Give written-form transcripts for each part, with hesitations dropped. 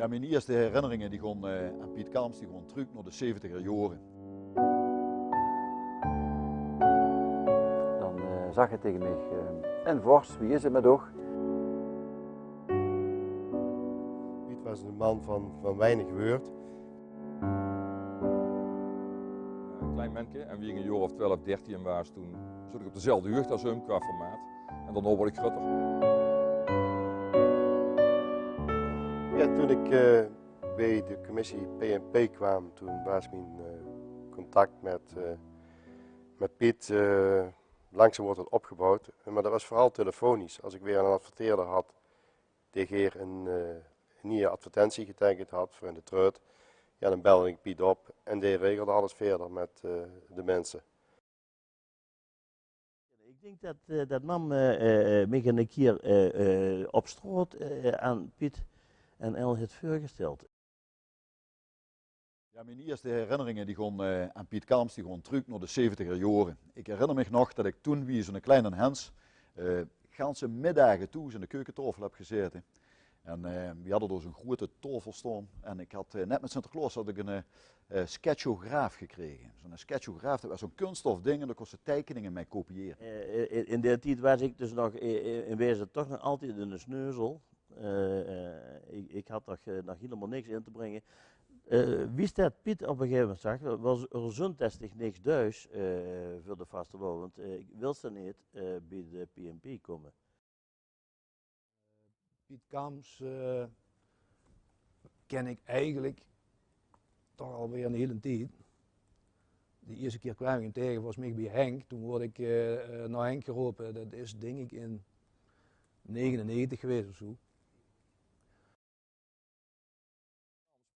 Ja, mijn eerste herinneringen die gaan, aan Piet Kalms die gaan terug naar de 70er jaren. Dan zag hij tegen mij, en Vos, wie is het met toch? Piet was een man van weinig woord. Een klein manneke en wie ik een jaar of 12, 13 was, toen zat ik op dezelfde jeugd als hem qua formaat. En daarna word ik groter. Ja, toen ik bij de commissie PNP kwam, toen was mijn contact met Piet langzaam wordt het opgebouwd. Maar dat was vooral telefonisch. Als ik weer een adverteerder had die hier een nieuwe advertentie getekend had voor in de Treut, ja, dan belde ik Piet op en die regelde alles verder met de mensen. Ik denk dat nam mij een keer op straat aan Piet en El het voorgesteld. Ja, mijn eerste herinneringen die gaan, aan Piet Kalms die gaan terug naar de 70er jaren. Ik herinner me nog dat ik toen, wie zo'n kleine Hens, ganse middagen toe in de keukentafel heb gezeten. En we hadden dus een grote tafel staan. En ik had net met Sinterklaas had ik een sketchograaf gekregen. Zo'n sketchograaf, dat was zo'n kunststof ding en daar kon ze tekeningen mee kopiëren. In die tijd was ik dus nog in wezen toch nog altijd in de sneuzel. Ik had nog helemaal niks in te brengen. Wist dat Piet op een gegeven moment zag, was er zondtestig niks thuis voor de vaste wal, want ik wil ze niet bij de PNP komen. Piet Kalms ken ik eigenlijk toch alweer een hele tijd. De eerste keer kwam ik hem tegen was mij bij Henk. Toen word ik naar Henk geroepen. Dat is denk ik in 99 geweest of zo.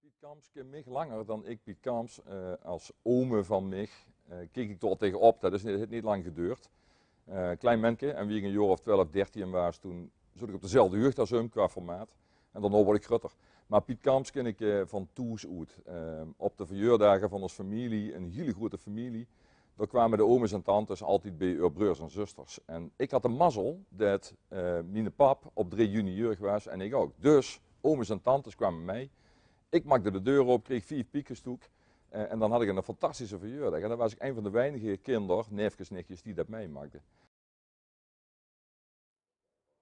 Piet Kalms ken mij langer dan ik Piet Kalms als ome van mij. Keek ik toch tegenop, dat is niet lang geduurd. Klein manneke en wie ik een jaar of 12, 13 was, toen zat ik op dezelfde jeugd als hem qua formaat. En daarna word ik groter. Maar Piet Kalms ken ik van toes uit. Op de verjaardagen van onze familie, een hele grote familie, daar kwamen de ooms en tantes altijd bij hun broers en zusters. En ik had de mazzel dat mijn pap op 3 juni jarig was en ik ook. Dus ooms en tantes kwamen mee. Ik maakte de deur op, kreeg 4 piekenstoek. En dan had ik een fantastische verjaardag. En dan was ik een van de weinige kinderen, neefjes, nichtjes, die dat meemaakten.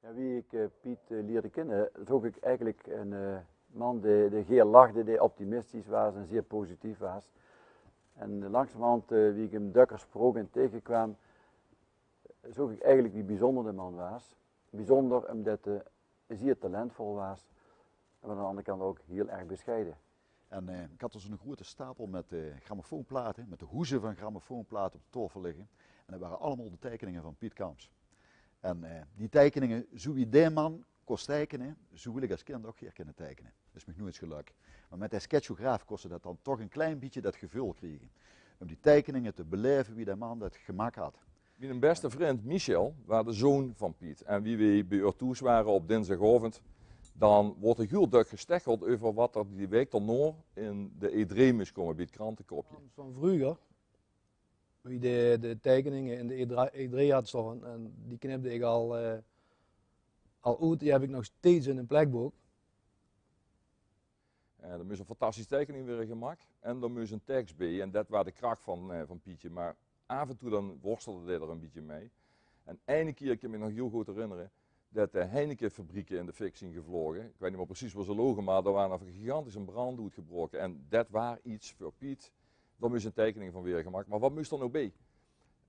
Ja, wie ik Piet leerde kennen, zag ik eigenlijk een man die heel lachte, die optimistisch was en zeer positief was. En langzamerhand, wie ik hem dukker sprak en tegenkwam, zag ik eigenlijk wie bijzonder de man was. Bijzonder omdat hij zeer talentvol was, maar aan de andere kant ook heel erg bescheiden. En ik had dus een grote stapel met grammofoonplaten, met de hoezen van grammofoonplaten op de tafel liggen. En dat waren allemaal de tekeningen van Piet Kalms. En die tekeningen, zo wie die man kon tekenen, zo wil ik als kind ook hier kunnen tekenen. Dat is me nooit gelukt. Maar met die sketchograaf kostte dat dan toch een klein beetje dat gevoel krijgen. Om die tekeningen te beleven wie die man dat gemaakt had. Mijn beste vriend Michel was de zoon van Piet. En wie we bij Urtoes waren op dinsdagavond, dan wordt er heel druk gesteggeld over wat er die week daarna in de E3 moest komen bij het krantenkopje. Van vroeger, wie de tekeningen in de E3 had staan, en die knipte ik al uit, die heb ik nog steeds in een plekboek. Er moest een fantastische tekening weer gemaakt en er moest een tekst bij en dat was de kracht van Pietje. Maar af en toe dan worstelde hij er een beetje mee. En ene keer kan ik me nog heel goed herinneren dat de Heineken-fabrieken in de fik zijn gevlogen. Ik weet niet meer precies waar ze logen, maar er waren een gigantische brand uitgebroken. En dat was iets voor Piet. Daar moest een tekening van weer gemaakt. Maar wat moest er nou bij?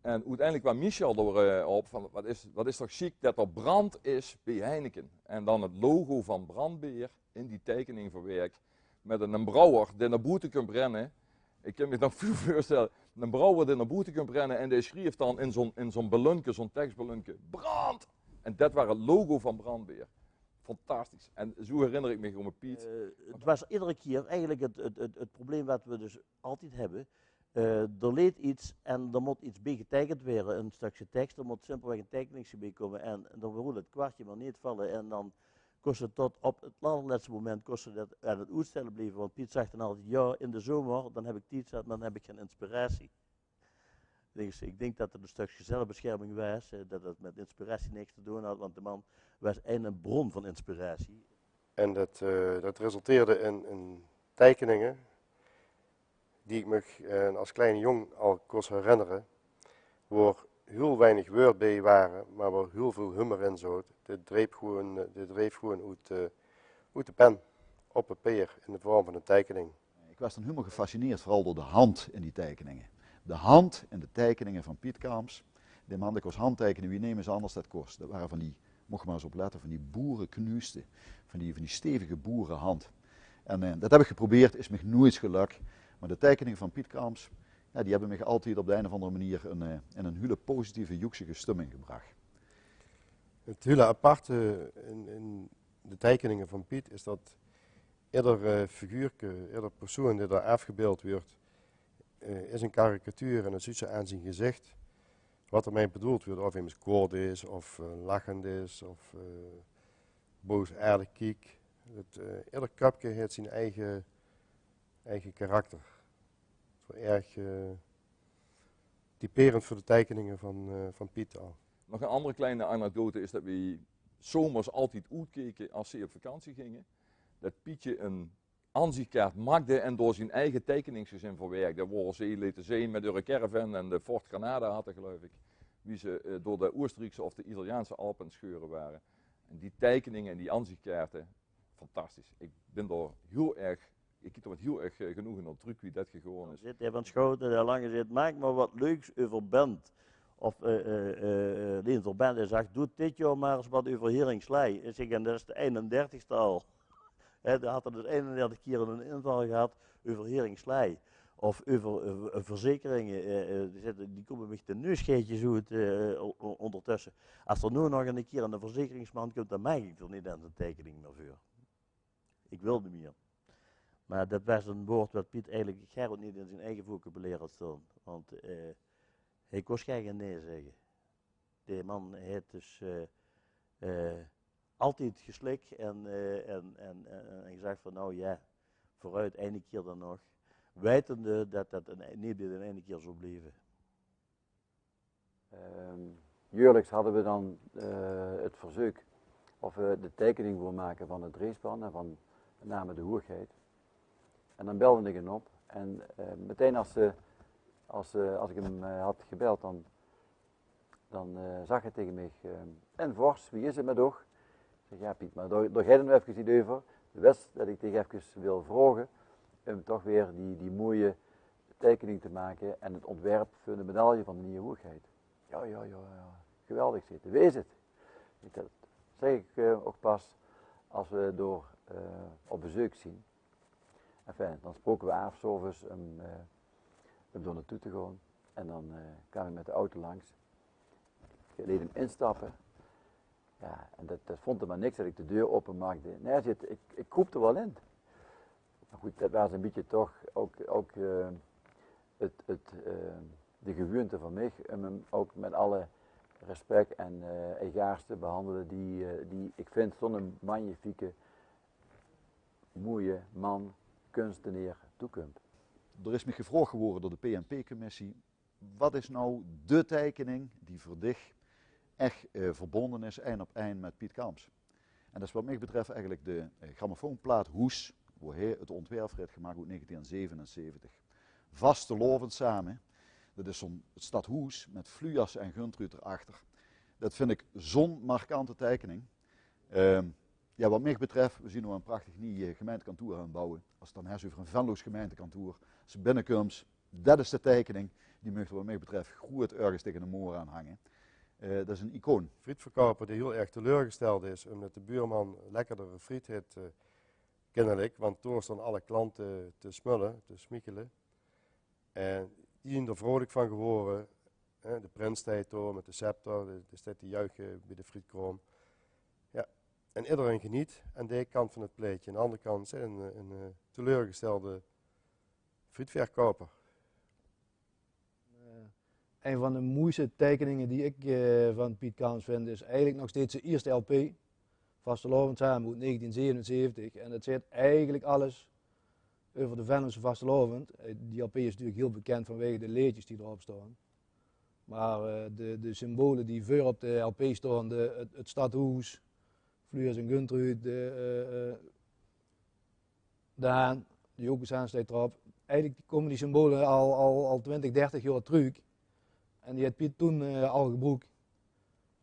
En uiteindelijk kwam Michel erop van wat is toch chic dat er brand is bij Heineken. En dan het logo van Brandbeer in die tekening verwerkt. Met een brouwer die naar buiten kan brennen. Ik kan me nog veel voorstellen. Een brouwer die naar buiten kan brennen en die schreef dan in zo'n ballonke, zo'n tekstballonke, brand! En dat was het logo van Brandbeer. Fantastisch. En zo herinner ik me gewoon Piet. Het was iedere keer eigenlijk het probleem wat we dus altijd hebben. Er leed iets en er moet iets bij getekend worden, een stukje tekst, er moet simpelweg een tekening bij komen en dan wil het kwartje maar niet vallen en dan kost het tot op het allerlaatste moment kost het aan het uitstellen blijven, want Piet zegt dan altijd, ja in de zomer dan heb ik tijd zat, dan heb ik geen inspiratie. Dus ik denk dat het een stukje zelfbescherming was, dat het met inspiratie niks te doen had, want de man was een bron van inspiratie. En dat resulteerde in tekeningen die ik me als kleine jong al kon herinneren, waar heel weinig woord bij waren, maar waar heel veel humor in zat. Dit dreef gewoon uit de pen op papier in de vorm van een tekening. Ik was dan helemaal gefascineerd, vooral door de hand in die tekeningen. De hand in de tekeningen van Piet Kalms. Die man die kost handtekenen, wie nemen ze anders dat kost? Dat waren van die, mocht je maar eens op letten, van die boerenknuisten. Van die stevige boerenhand. En dat heb ik geprobeerd, is me nooit gelukt. Maar de tekeningen van Piet Kalms, ja, die hebben me altijd op de een of andere manier in een hele positieve, joeksige stemming gebracht. Het hele aparte in de tekeningen van Piet is dat ieder figuurke, ieder persoon die daar afgebeeld wordt, is een karikatuur en het ziet ze aan zijn gezicht wat ermee bedoeld wordt. Of hij koord is, of lachend is, of boosaardig kijkt. Ieder kapje heeft zijn eigen karakter. Dat is wel erg typerend voor de tekeningen van Piet al. Nog een andere kleine anekdote is dat we zomers altijd uitkeken als ze op vakantie gingen. Dat Pietje een aanzichtkaart maakte en door zijn eigen tekeningsgezin verwerkte. Waar ze lieten zien met de caravan en de Fort Granada hadden, geloof ik. Wie ze door de Oostenrijkse of de Italiaanse Alpen scheuren waren. En die tekeningen en die aanzichtkaarten, fantastisch. Ik ben er heel erg, ik heb er met heel erg genoegen op druk wie dat gewoon is. Zit hij van Schoten, heel lang gezegd, maak maar wat leuks over band. Of Leen Verband, hij zegt, doe dit jaar maar eens wat over Heringslei. Ik zeg, en dat is de 31ste al. Hij had er dus 31 keer een inval gehad over Heringslei. Of over verzekeringen, die komen met de neusgeetjes uit ondertussen. Als er nu nog een keer een verzekeringsman komt, dan mag ik er niet aan zijn tekening meer voor. Ik wil niet meer. Maar dat was een woord wat Piet eigenlijk Gerrit niet in zijn eigen vocabulaire had staan. Want hij kon geen nee zeggen. Die man heeft dus altijd geslikt en gezegd van nou ja, vooruit, ene keer dan nog. Wetende dat dat niet de ene keer zou blijven. Jaarlijks hadden we dan het verzoek of we de tekening wilden maken van het racepan en van met name de hoergeit. En dan belde ik hem op en meteen als ik hem had gebeld, dan zag hij tegen mij, en Vors, wie is het met toch? Ik zeg, ja Piet, maar daar gaat het nog even niet over. De wist dat ik tegen even wil vragen om toch weer die mooie tekening te maken en het ontwerp voor de medaille van de nieuwe hoergeit. Ja, geweldig zitten, wees het. Dat zeg ik ook pas als we door op bezoek zien. Enfin, dan spoken we af, 's avonds om door naartoe te gaan. En dan kwam ik met de auto langs. Ik liet hem instappen. Ja, en dat vond er maar niks dat ik de deur openmaakte. Nee, ik kroep er wel in. Maar goed, dat was een beetje toch ook de gewoonte van mij. Om hem ook met alle respect en egaars te behandelen die ik vind zo'n magnifieke, mooie man, kunstenaar toekomt. Er is me gevraagd geworden door de PNP-commissie, wat is nou de tekening die voor dich echt verbonden is, één op één met Piet Kalms. En dat is wat mij betreft eigenlijk de grammofoonplaat Hoes, waar hij het ontwerp heeft gemaakt uit 1977. Vastelovend samen, dat is zo'n stad Hoes met Fluas en Guntruid erachter. Dat vind ik zo'n markante tekening. Ja, wat mij betreft, we zien nu een prachtig nieuw gemeentekantoor aan bouwen. Als het dan heeft over een Venlo's gemeentekantoor, als je binnenkomt, dat is de tekening. Die mag wat mij betreft goed ergens tegen de moor aanhangen. Dat is een icoon. Frietverkoper die heel erg teleurgesteld is omdat de buurman lekkerdere friet heeft kennelijk. Want toen staan alle klanten te smullen, te smikkelen. En die zijn er vrolijk van geworden. De prins staat door met de scepter, de staat te juichen bij de frietkroom. Ja. En iedereen geniet aan de kant van het pleetje. Aan de andere kant is een teleurgestelde frietverkoper. Een van de mooiste tekeningen die ik van Piet Kalms vind is eigenlijk nog steeds zijn eerste LP. Vastelovend samen uit 1977. En het zegt eigenlijk alles over de Venlose vastelovend. Die LP is natuurlijk heel bekend vanwege de leedjes die erop staan. Maar de symbolen die voor op de LP staan, het stadhuis, Fluurs en Guntruid, Daan, die ook eens aansteekt erop. Eigenlijk komen die symbolen al 20, 30 jaar terug. En die had Piet toen al gebruikt.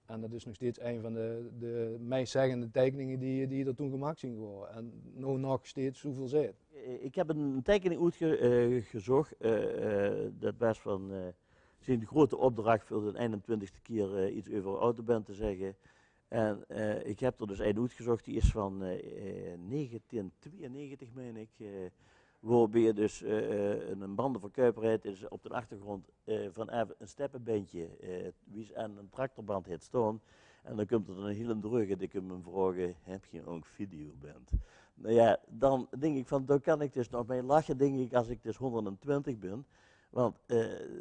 En dat is nog steeds een van de meest zeggende tekeningen die er toen gemaakt zijn geworden. En nu nog steeds zoveel zit. Ik heb een tekening uitgezocht. Dat was van zijn grote opdracht voor de 21ste keer iets over autoband te zeggen. En ik heb er dus een uitgezocht, die is van 1992, meen ik. Waarbij je dus een bandenverkuiper rijdt, is op de achtergrond van even een steppenbandje en een tractorband heeft staan. En dan komt er een hele druk en ik hem vragen, heb je ook videoband? Nou ja, dan denk ik van, dan kan ik dus nog mee lachen, denk ik, als ik dus 120 ben. Want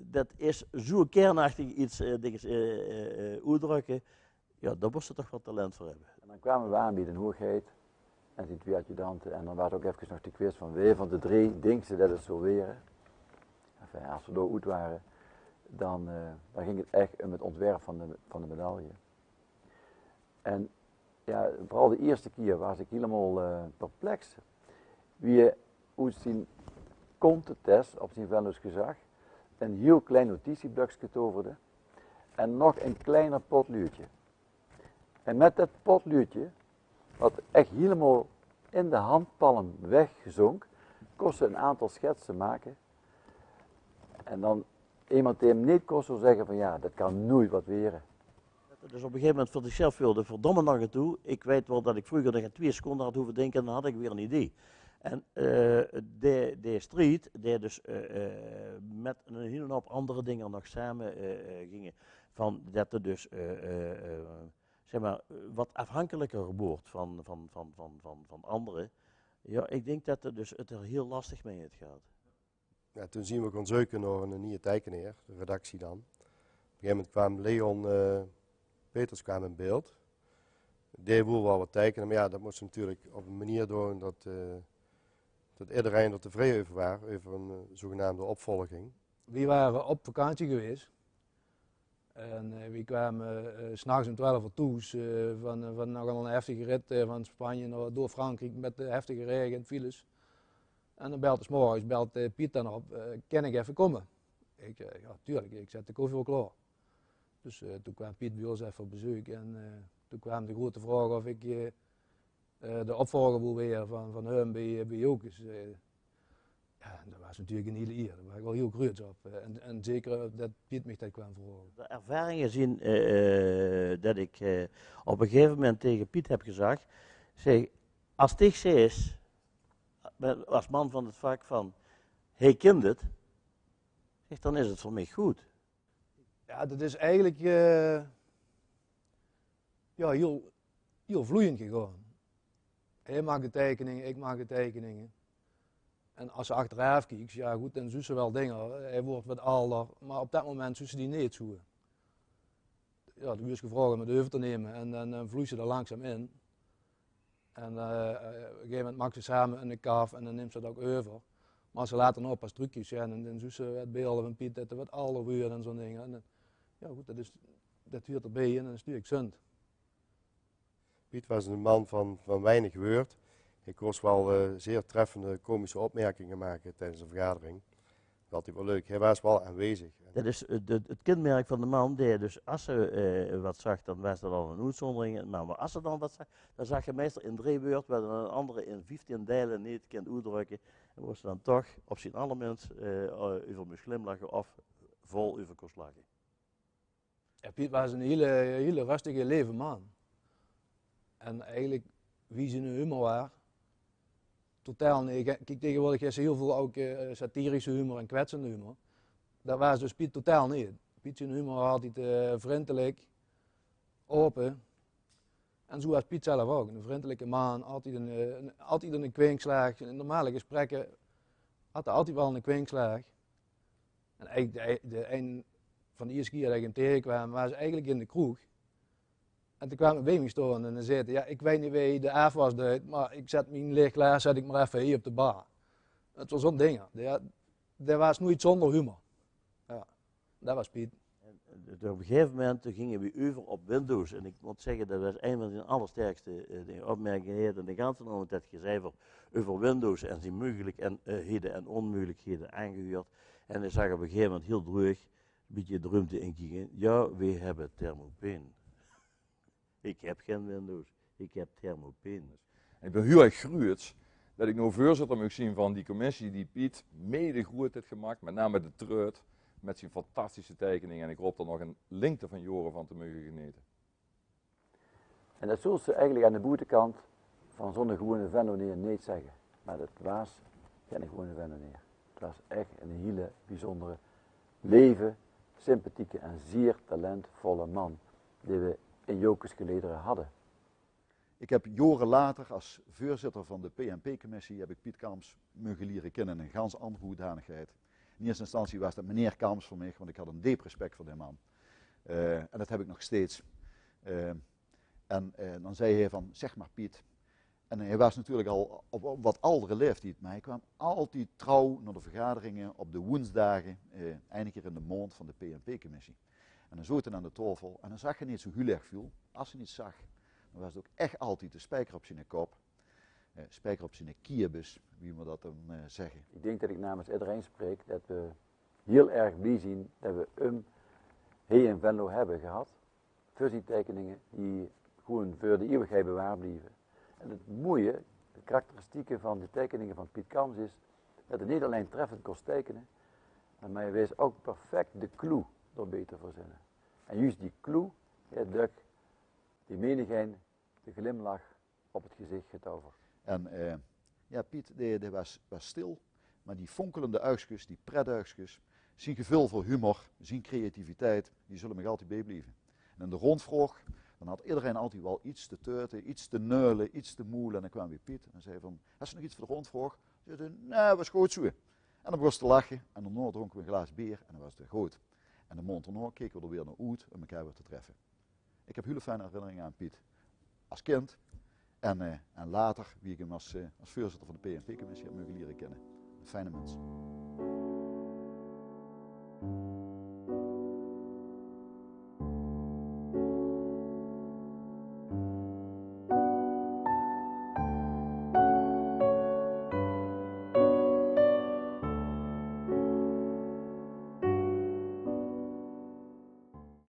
dat is zo kernachtig iets, uitdrukken, ja, daar moest je toch wat talent voor hebben. En dan kwamen we aanbieden hoogheid en die 2 adjudanten en dan was ook even nog de quiz van wie van de 3 denkt ze dat het zo weer. Enfin, als we door uit waren, dan ging het echt om het ontwerp van de medaille. En ja, vooral de eerste keer was ik helemaal perplex. Wie je uit zijn kontentest op zijn Venus gezag een heel klein notitieblokje toverde en nog een kleiner potluurtje. En met dat potluurtje, wat echt helemaal in de handpalm weggezonk, kostte een aantal schetsen maken. En dan iemand die hem niet kost zou zeggen van ja, dat kan nooit wat weren. Dus op een gegeven moment voor zichzelf wilde, verdomme nog aan toe. Ik weet wel dat ik vroeger nog 2 seconden had hoeven denken en dan had ik weer een idee. En de street, die dus met een hele hoop andere dingen nog samen gingen, van dat er dus zeg maar, wat afhankelijker wordt van anderen. Ja, ik denk dat het er heel lastig mee gaat. Ja, toen zien we gaan zoeken naar een nieuwe tekenaar, de redactie dan. Op een gegeven moment kwam Leon Peters kwam in beeld. Die wil wel wat tekenen, maar ja, dat moest natuurlijk op een manier doen dat iedereen er tevreden over was, over een zogenaamde opvolging. We waren op vakantie geweest. En we kwamen 's nachts om 12 uur thuis van nogal een heftige rit van Spanje door Frankrijk met de heftige regen en files. En dan belt 's morgens Piet dan op, kan ik even komen? Ik zei, ja tuurlijk, ik zet de koffie wel klaar. Dus toen kwam Piet bij ons even op bezoek en toen kwam de grote vraag of ik de opvolger wil weer van hem bij Jokes. Ja, dat was natuurlijk een hele eer, daar was ik wel heel groot op. En zeker dat Piet mij dat kwam vragen. De ervaringen zien dat ik op een gegeven moment tegen Piet heb gezegd, zeg, als ik zei, als man van het vak van, hij kent het, zeg, dan is het voor mij goed. Ja, dat is eigenlijk ja, heel vloeiend gegaan. Hij maakt de tekeningen, ik maak de tekeningen. En als ze achteraf kijkt, ja goed, dan doen ze wel dingen. Hij wordt wat ouder, maar op dat moment doen ze die niet zo. Ja, toen is gevraagd om het over te nemen en dan vloeit ze er langzaam in. En op een gegeven moment maakt ze samen een kaaf en dan neemt ze dat ook over. Maar als ze later nog pas trucjes zijn en dan doen ze het beelden van Piet dat er wat ouder wordt en zo'n dingen. En dan, ja goed, dat hoort erbij en dan stuur ik zund. Piet was een man van weinig woord. Hij kon wel zeer treffende komische opmerkingen maken tijdens een vergadering. Dat hij wel leuk. Hij was wel aanwezig. Dat is het kenmerk van de man, die dus als ze wat zag, dan was dat al een uitzondering. Maar als ze dan wat zag, dan zag je meestal in 3 woorden, waar een andere in 15 delen niet kent uitdrukken. En was ze dan toch op zijn allerminst over me glimlachen of vol over kost lachen. Ja, Piet was een hele rustige, leven man. En eigenlijk, wie zijn humor was, totaal niet. Kijk, tegenwoordig is er heel veel ook satirische humor en kwetsende humor. Dat was dus Piet totaal niet. Piet zijn humor was altijd vriendelijk, open. En zo was Piet zelf ook. Een vriendelijke man, altijd een kwinkslag. In normale gesprekken had hij altijd wel een kwinkslag. En eigenlijk een van de eerste keer dat ik hem tegenkwam, was eigenlijk in de kroeg. En toen kwam hij bij me staan en hij zei, ja, ik weet niet wie de afwas deed, maar ik zet mijn lichtglaas zet ik maar even hier op de bar. Het was zo'n ding. Dat was nooit zonder humor. Ja, dat was Piet. Op een gegeven moment gingen we over op Windows. En ik moet zeggen, dat was een van de allersterkste opmerkingen in de ganse moment dat gezegd over Windows en zijn mogelijkheden en onmogelijkheden aangehuurd. En hij zag op een gegeven moment heel droog, een beetje de ruimte inkijken. Ja, we hebben Thermopane. Ik heb geen Windows, ik heb Thermopane. En ik ben heel erg gegroeid dat ik nou voorzitter mag zien van die commissie die Piet mede goed heeft gemaakt, met name de Treut, met zijn fantastische tekeningen. En ik hoop er nog een linkte van Joren van te mogen genieten. En dat zult ze eigenlijk aan de buitenkant van zo'n gewone Venloneer niet zeggen. Maar dat was geen gewone Venloneer. Het was echt een hele bijzondere, leven, sympathieke en zeer talentvolle man die we in Jokers gelederen hadden. Ik heb jaren later als voorzitter van de PNP-commissie heb ik Piet Kalms mogen leren kennen in een ganz andere hoedanigheid. In eerste instantie was dat meneer Kalms voor mij, want ik had een diep respect voor die man. En dat heb ik nog steeds. En dan zei hij van, zeg maar Piet. En hij was natuurlijk al op wat oudere leeftijd, maar hij kwam altijd trouw naar de vergaderingen op de woensdagen, eindelijk keer in de maand van de PNP-commissie. En dan zat hij aan de tafel en dan zag je niet zo heel erg veel. Als hij niet zag, dan was het ook echt altijd de spijker op zijn kop. Spijker op zijn kierbus, wie moet dat dan zeggen. Ik denk dat ik namens iedereen spreek dat we heel erg blij zijn dat we hier in Venlo hebben gehad. Voor die tekeningen die gewoon voor de eeuwigheid bewaard blijven. En het mooie, de karakteristieken van de tekeningen van Piet Kalms is dat het niet alleen treffend kost tekenen, maar hij wees ook perfect de clue door beter verzinnen. En juist die clue, die menigeen, de glimlach op het gezicht getoverd. En ja, Piet die was stil, maar die fonkelende uigsjes, die pretuigsjes, zijn gevul voor humor, zijn creativiteit, die zullen me altijd bijblijven. En in de rondvraag, dan had iedereen altijd wel iets te teuten, iets te neulen, iets te moelen. En dan kwam weer Piet en zei van, heb je nog iets voor de rondvraag? Ze zei, nee, was goed zo. En dan begon ze te lachen en daarna dronken we een glas bier en dan was het goed. En de maand daarna keken we er weer naar uit om elkaar weer te treffen. Ik heb hele fijne herinneringen aan Piet. Als kind en later, wie ik hem als voorzitter van de PNP-commissie heb mogen leren kennen. Een fijne mens.